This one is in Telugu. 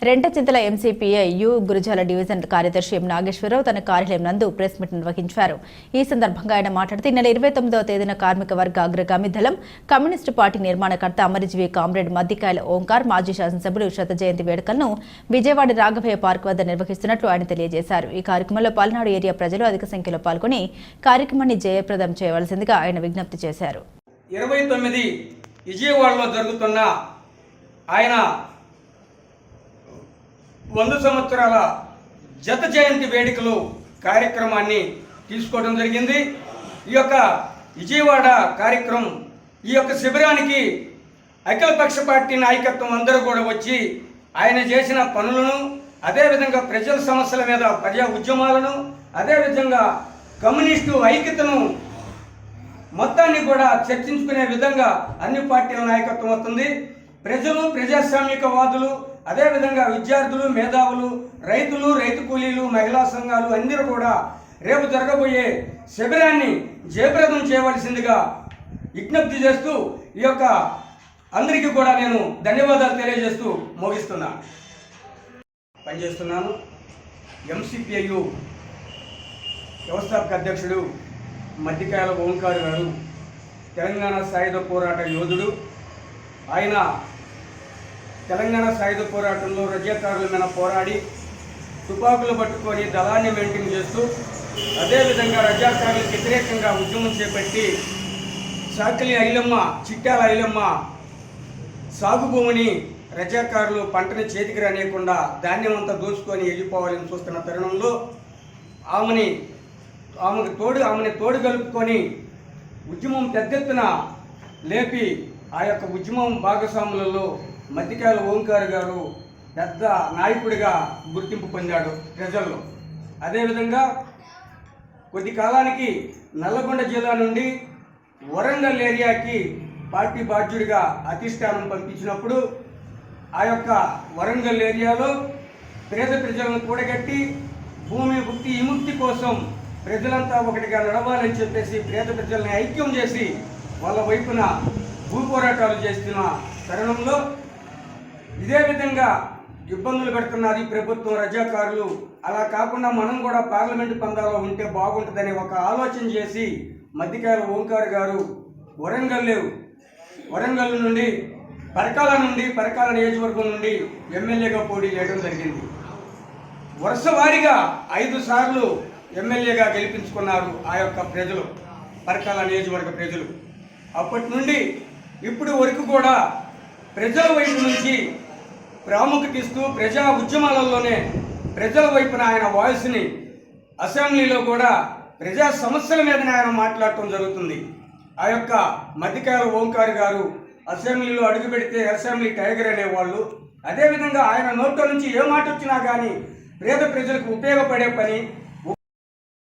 Rentachintala MCPI you Gurujala division కార్యదర్శి ఎం నాగేశ్వరరావు తన కార్యాలయం నందు ప్రెస్ మీట్ నిర్వహించారు. ఈ సందర్భంగా ఆయన మాట్లాడుతూ నెల 29వ తేదీన కార్మిక వర్గ అగ్రగామి దళం కమ్యూనిస్టు పార్టీ నిర్మాణకర్త అమరజీవి కామ్రేడ్ మద్దికాయల ఓంకార్ మాజీ శాసనసభ్యులు శత జయంతి వేడుకలను విజయవాడ రాఘవయ్య పార్క్ వద్ద నిర్వహిస్తున్నట్లు ఆయన తెలియజేశారు. ఈ కార్యక్రమంలో పల్నాడు ఏరియా ప్రజలు అధిక సంఖ్యలో పాల్గొని కార్యక్రమాన్ని జయప్రదం చేయవలసిందిగా ఆయన విజ్ఞప్తి చేశారు. 29 విజయవాడలో జరుగుతున్న ఆయన 100 సంవత్సరాల జత జయంతి వేడుకలు కార్యక్రమాన్ని తీసుకోవడం జరిగింది. ఈ యొక్క విజయవాడ కార్యక్రమం ఈ యొక్క శిబిరానికి అఖిలపక్ష పార్టీ నాయకత్వం అందరూ కూడా వచ్చి ఆయన చేసిన పనులను, అదేవిధంగా ప్రజల సమస్యల మీద ప్రజా ఉద్యమాలను, అదేవిధంగా కమ్యూనిస్టు ఐక్యతను మొత్తాన్ని కూడా చర్చించుకునే విధంగా అన్ని పార్టీల నాయకత్వం వస్తుంది. ప్రజలు, ప్రజాస్వామికవాదులు, అదేవిధంగా విద్యార్థులు, మేధావులు, రైతులు, రైతు కూలీలు, మహిళా సంఘాలు అందరూ కూడా రేపు జరగబోయే శిబిరాన్ని జయప్రదం చేయవలసిందిగా విజ్ఞప్తి చేస్తూ ఈ యొక్క అందరికీ కూడా నేను ధన్యవాదాలు తెలియజేస్తూ పనిచేస్తున్నాను. ఎంసీపీఐయు వ్యవస్థాపక అధ్యక్షుడు మద్దికాయల ఓంకార్ గారు తెలంగాణ సాయుధ పోరాట యోధుడు. ఆయన తెలంగాణ సాయుధ పోరాటంలో రజాకారుల మీద పోరాడి తుపాకులు పట్టుకొని దళాన్ని మెయింటైన్ చేస్తూ, అదేవిధంగా రజాకారులకు వ్యతిరేకంగా ఉద్యమం చేపట్టి చాకలి ఐలమ్మ, చిట్టాల ఐలమ్మ సాగు భూమిని రజాకారులు పంటని చేతికి రానియకుండా ధాన్యమంతా దోచుకొని వెళ్ళిపోవాలని చూస్తున్న తరుణంలో ఆమెని తోడు కలుపుకొని ఉద్యమం పెద్దెత్తున లేపి ఆ యొక్క ఉద్యమం భాగస్వాములలో మద్దికాయల ఓంకార్ గారు పెద్ద నాయకుడిగా గుర్తింపు పొందాడు ప్రజల్లో. అదేవిధంగా కొద్ది కాలానికి నల్లగొండ జిల్లా నుండి వరంగల్ ఏరియాకి పార్టీ బాధ్యుడిగా అధిష్టానం పంపించినప్పుడు ఆ యొక్క వరంగల్ ఏరియాలో పేద ప్రజలను కూడగట్టి భూమి భుక్తి విముక్తి కోసం ప్రజలంతా ఒకటిగా నడవాలని చెప్పేసి పేద ప్రజల్ని ఐక్యం చేసి వాళ్ళ వైపున భూ పోరాటాలు చేస్తున్న తరుణంలో ఇదే విధంగా ఇబ్బందులు పెడుతున్నది ప్రభుత్వం, రజాకారులు. అలా కాకుండా మనం కూడా పార్లమెంటు పందాలో ఉంటే బాగుంటుందని ఒక ఆలోచన చేసి మద్దికాయల ఓంకార్ గారు వరంగల్ నుండి పరకాల నియోజకవర్గం నుండి ఎమ్మెల్యేగా పోటీ చేయడం జరిగింది. వరుస వారీగా 5 సార్లు ఎమ్మెల్యేగా గెలిపించుకున్నారు ఆ యొక్క ప్రజలు, పరకాల నియోజకవర్గ ప్రజలు. అప్పటి నుండి ఇప్పుడు వరకు కూడా ప్రజల వైపు నుంచి ప్రాముఖ్యత ఇస్తూ ప్రజా ఉద్యమాలలోనే ప్రజల వైపున ఆయన వాయిస్ని అసెంబ్లీలో కూడా ప్రజా సమస్యల మీదనే ఆయన మాట్లాడటం జరుగుతుంది. ఆ యొక్క మద్దికాయల ఓంకార్ గారు అసెంబ్లీలో అడుగు పెడితే అసెంబ్లీ టైగర్ అనేవాళ్ళు. అదేవిధంగా ఆయన నోట్లో నుంచి ఏ మాట వచ్చినా కానీ పేద ప్రజలకు ఉపయోగపడే పని,